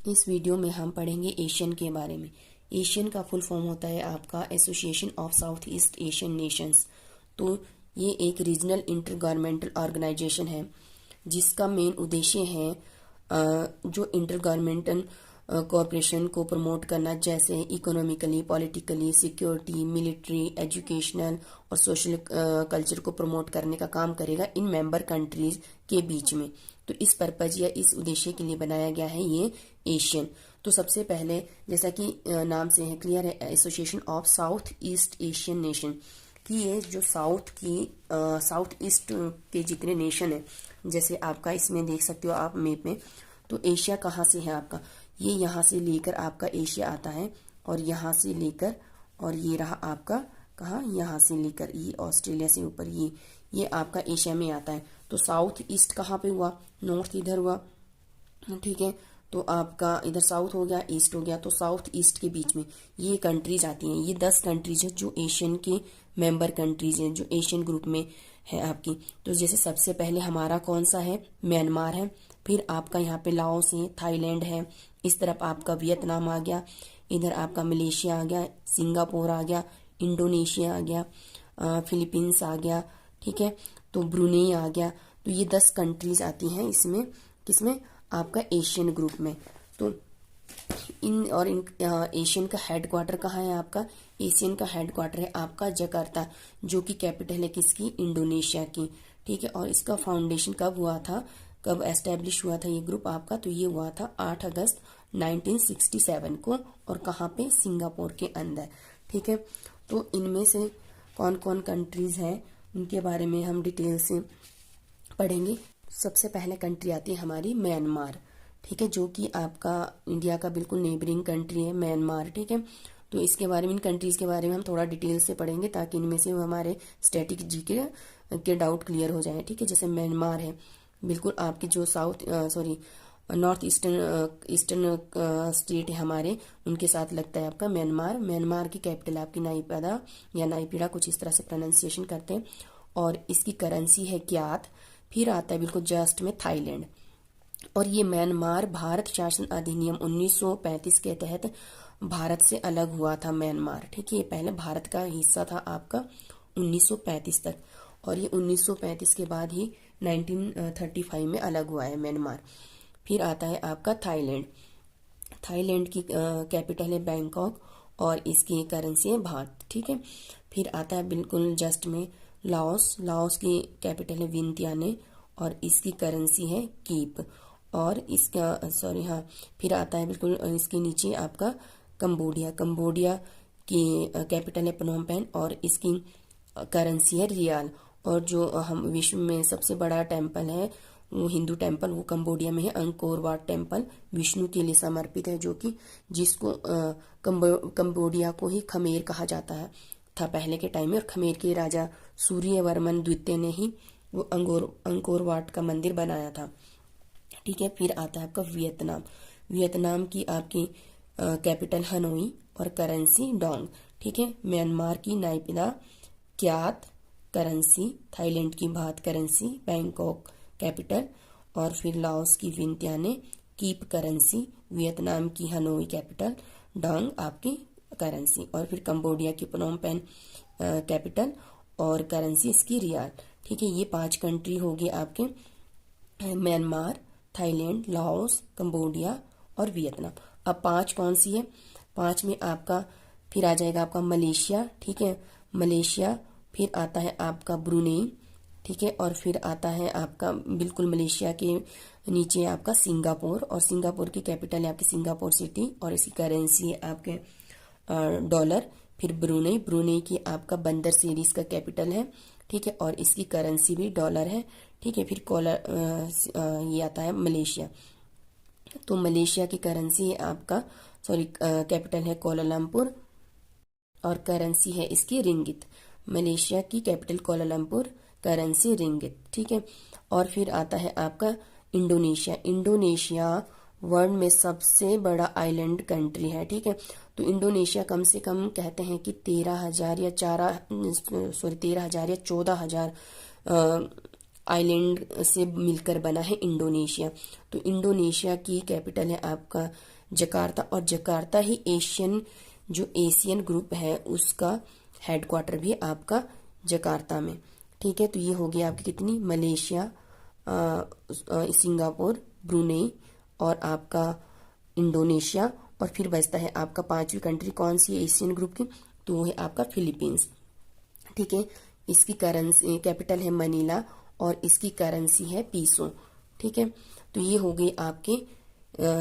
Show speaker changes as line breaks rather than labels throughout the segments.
इस वीडियो में हम पढ़ेंगे एशियन के बारे में। एशियन का फुल फॉर्म होता है आपका association of south east Asian Nations. तो ये एक रीजनल इंटर गवर्नमेंटल ऑर्गेनाइजेशन है जिसका मेन उद्देश्य है जो इंटर गवर्नमेंटल कोऑपरेशन को प्रमोट करना, जैसे economically, politically, security, military, educational और सोशल कल्चर को प्रमोट करने का काम करेगा इन मेंबर कंट्रीज के बीच में। तो इस पर्पज या इस उद्देश्य के लिए बनाया गया है ये एशियन। तो सबसे पहले, जैसा कि नाम से है क्लियर है, association of south east Asian nation, कि ये जो साउथ ईस्ट के जितने नेशन है, जैसे आपका इसमें देख सकते हो आप मैप में, तो एशिया कहाँ से है आपका, ये यहाँ से लेकर आपका एशिया आता है, और यहाँ से लेकर, और ये रहा आपका कहाँ, यहाँ से लेकर ये ऑस्ट्रेलिया से ऊपर, ये आपका एशिया में आता है। तो साउथ ईस्ट कहाँ पे हुआ, नॉर्थ इधर हुआ, ठीक है। तो आपका इधर साउथ हो गया, ईस्ट हो गया, तो साउथ ईस्ट के बीच में ये कंट्रीज आती हैं। ये 10 कंट्रीज है जो एशियन के मेंबर कंट्रीज हैं, जो एशियन ग्रुप में है आपकी। तो जैसे सबसे पहले हमारा कौन सा है, म्यांमार है, फिर आपका यहाँ पे लाओस है, थाईलैंड है, इस तरफ आपका वियतनाम आ गया, इधर आपका मलेशिया आ गया, सिंगापुर आ गया, इंडोनेशिया आ गया, फिलीपींस आ गया, ठीक है, तो ब्रुनेई आ गया। तो ये 10 कंट्रीज आती हैं इसमें, किसमें, आपका एशियन ग्रुप में। तो इन एशियन का हेडक्वार्टर कहाँ है आपका, एशियन का हेडक्वार्टर है आपका जकार्ता, जो कि कैपिटल है किसकी, इंडोनेशिया की, ठीक है। और इसका फाउंडेशन कब हुआ था, कब एस्टेब्लिश हुआ था ये ग्रुप आपका, तो ये हुआ था 8 अगस्त 1967 को, और कहाँ पे, सिंगापुर के अंदर, ठीक है। तो इनमें से कौन कौन कंट्रीज हैं उनके बारे में हम डिटेल से पढ़ेंगे। सबसे पहले कंट्री आती है हमारी म्यांमार, ठीक है, जो कि आपका इंडिया का बिल्कुल नेबरिंग कंट्री है म्यांमार, ठीक है। तो इसके बारे में, इन कंट्रीज के बारे में हम थोड़ा डिटेल से पढ़ेंगे ताकि इनमें से हमारे स्टैटिक जीके के डाउट क्लियर हो जाए, ठीक है। जैसे म्यांमार है, बिल्कुल आपकी जो नॉर्थ ईस्टर्न स्टेट है हमारे, उनके साथ लगता है आपका म्यांमार। म्यांमार की कैपिटल आपकी नाईपीडा या नाईपीडा, कुछ इस तरह से प्रोनाउंसिएशन करते हैं, और इसकी करेंसी है क्यात। फिर आता है बिल्कुल जस्ट में थाईलैंड, और ये म्यांमार भारत शासन अधिनियम 1935 के तहत भारत से अलग हुआ था म्यांमार, ठीक है। ये पहले भारत का हिस्सा था आपका 1935 तक, और ये 1935 के बाद ही 1935 में अलग हुआ है म्यांमार। फिर आता है आपका थाईलैंड। थाईलैंड की कैपिटल है बैंकॉक, और इसकी करेंसी है बात, ठीक है। फिर आता है बिल्कुल जस्ट में लाओस। लाओस की कैपिटल है विंतियाने, और इसकी करेंसी है कीप, और इसका फिर आता है बिल्कुल इसके नीचे आपका कंबोडिया। कंबोडिया की कैपिटल है प्नोम पेन, और इसकी करेंसी है रियाल। और जो हम विश्व में सबसे बड़ा टेम्पल है, वो हिंदू टेम्पल, वो कंबोडिया में है, अंकोर वाट टेम्पल, विष्णु के लिए समर्पित है, जो कि जिसको कंबोडिया को ही खमेर कहा जाता है था पहले के टाइम में, और खमेर के राजा सूर्यवर्मन द्वितीय ने ही वो अंकोर वाट का मंदिर बनाया था, ठीक है। फिर आता है आपका वियतनाम। वियतनाम की आपकी कैपिटल हनोई, और करेंसी डोंग, ठीक है। म्यांमार की नाईपीडा क्यात करेंसी, थाईलैंड की बात करेंसी, बैंकॉक कैपिटल, और फिर लाओस की विंतियाने कीप करेंसी, वियतनाम की हनोई कैपिटल, डोंग आपकी करेंसी, और फिर कंबोडिया की प्नोम पेन कैपिटल, और करेंसी इसकी रियाल, ठीक है। ये 5 कंट्री हो गए आपके, म्यांमार, थाईलैंड, लाओस, कंबोडिया और वियतनाम। अब 5 कौन सी है, 5 में आपका फिर आ जाएगा आपका मलेशिया, ठीक है, मलेशिया। फिर आता है आपका ब्रुनेई, ठीक है, और फिर आता है आपका बिल्कुल मलेशिया के नीचे आपका सिंगापुर, और सिंगापुर की कैपिटल है आपकी सिंगापुर सिटी, और इसकी करेंसी है आपके डॉलर। फिर ब्रुनेई, ब्रुनेई की आपका बंदर सीरीज का कैपिटल है, ठीक है, और इसकी करेंसी भी डॉलर है, ठीक है। फिर ये आता है मलेशिया। तो मलेशिया की करेंसी है आपका कैपिटल है कोलालमपुर, और करेंसी है इसकी रिंगित। मलेशिया की कैपिटल कोलालमपुर, करेंसी रिंगित, ठीक है। और फिर आता है आपका इंडोनेशिया। इंडोनेशिया वर्ल्ड में सबसे बड़ा आइलैंड कंट्री है, ठीक है। तो इंडोनेशिया कम से कम कहते हैं कि 13,000 या 14,000 आइलैंड से मिलकर बना है इंडोनेशिया। तो इंडोनेशिया की कैपिटल है आपका जकार्ता, और जकार्ता ही जो एशियन ग्रुप है उसका हेडक्वार्टर भी आपका जकार्ता में। ठीक है, तो ये हो गया आपकी कितनी, मलेशिया, सिंगापुर, ब्रुनेई और आपका इंडोनेशिया। और फिर बचता है आपका पांचवी कंट्री कौन सी है एशियन ग्रुप की, तो वो है आपका फिलीपींस। ठीक है, इसकी करेंसी कैपिटल है मनीला और इसकी करेंसी है पीसो। ठीक है, तो ये हो गई आपके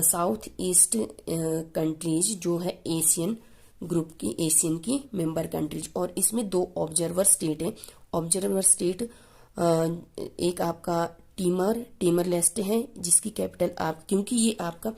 साउथ ईस्ट कंट्रीज जो है एशियन ग्रुप की, एशियन की मेंबर कंट्रीज। और इसमें 2 ऑब्जर्वर स्टेट है। ऑब्जर्वर स्टेट एक आपका टीमर लेस्टे है जिसकी कैपिटल आप, क्योंकि ये आपका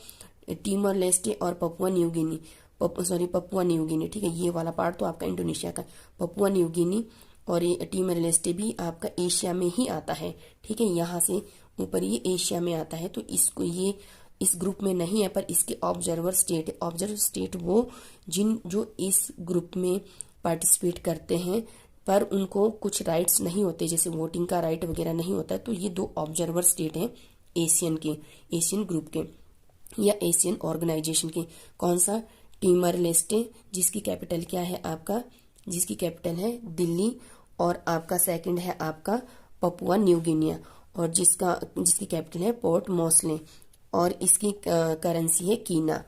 टीमर लेस्टे और Papua New Guinea, Papua New Guinea, ठीक है, ये वाला पार्ट तो आपका इंडोनेशिया का, पपुआ न्यू गिनी और ये टीमर लेस्टे भी आपका एशिया में ही आता है। ठीक है, यहाँ से ऊपर ये एशिया में आता है, तो इसको ये इस ग्रुप में नहीं है, पर इसके ऑब्जर्वर स्टेट है। ऑब्जर्वर स्टेट वो जो इस ग्रुप में पार्टिसिपेट करते हैं पर उनको कुछ राइट्स नहीं होते, जैसे वोटिंग का राइट वगैरह नहीं होता। तो ये 2 ऑब्जर्वर स्टेट हैं एशियन के, एशियन ग्रुप के या एशियन ऑर्गेनाइजेशन के। कौन सा, टीमर लेस्टे जिसकी कैपिटल क्या है आपका, जिसकी कैपिटल है दिल्ली, और आपका सेकंड है आपका पपुआ न्यू गिनिया और जिसकी कैपिटल है पोर्ट मॉस्ले और इसकी करेंसी है कीना।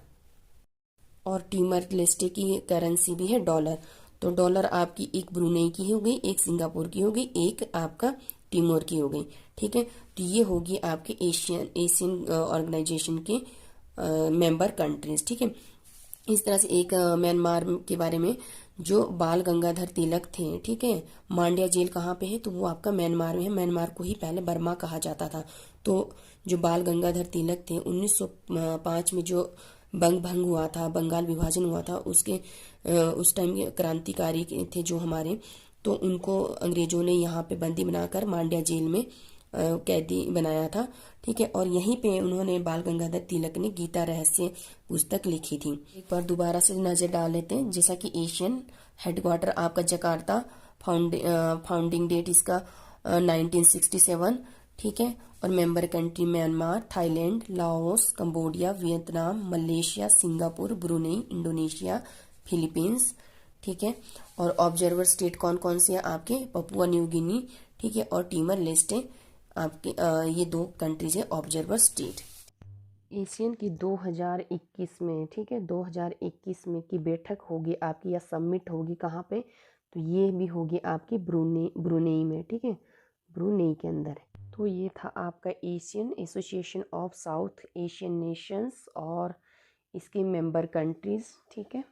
और टीमर लेस्टे की करेंसी भी है डॉलर। तो डॉलर आपकी एक ब्रुनेई की हो गई, एक सिंगापुर की हो गई, एक आपका टिमोर की हो गई। ठीक है, तो ये होगी आपके एशियन ऑर्गेनाइजेशन के मेंबर कंट्रीज। ठीक है, इस तरह से एक म्यांमार के बारे में, जो बाल गंगाधर तिलक थे, ठीक है, मांड्या जेल कहाँ पे है, तो वो आपका म्यांमार में है। म्यांमार को ही पहले बर्मा कहा जाता था। तो जो बाल गंगाधर तिलक थे 1905 में जो बंग भंग हुआ था, बंगाल विभाजन हुआ था, उस टाइम के क्रांतिकारी थे जो हमारे, तो उनको अंग्रेजों ने यहाँ पे बंदी बनाकर मांड्या जेल में कैदी बनाया था। ठीक है, और यहीं पे उन्होंने बाल गंगाधर तिलक ने गीता रहस्य पुस्तक लिखी थी। एक बार दोबारा से नजर डाल लेते हैं, जैसा कि एशियन हेडक्वार्टर आपका जकार्ता, फाउंडिंग डेट इसका 1967। ठीक है, और member country Myanmar, Thailand, Laos, Cambodia, Vietnam, Malaysia, Singapore, Brunei, Indonesia, Philippines. ठीक है, और ऑब्जर्वर स्टेट कौन कौन से हैं आपके, पपुआ न्यू गिनी, ठीक है, और टीमर लेस्टे आपके, ये 2 कंट्रीज है ऑब्जर्वर स्टेट। एशियन की 2021 में, ठीक है, 2021 में की बैठक होगी आपकी या समिट होगी कहाँ पे, तो ये भी होगी आपकी ब्रुनेई में। ठीक है, ब्रुनेई के अंदर। तो ये था आपका Asian association of south Asian Nations और इसकी मेंबर कंट्रीज। ठीक है।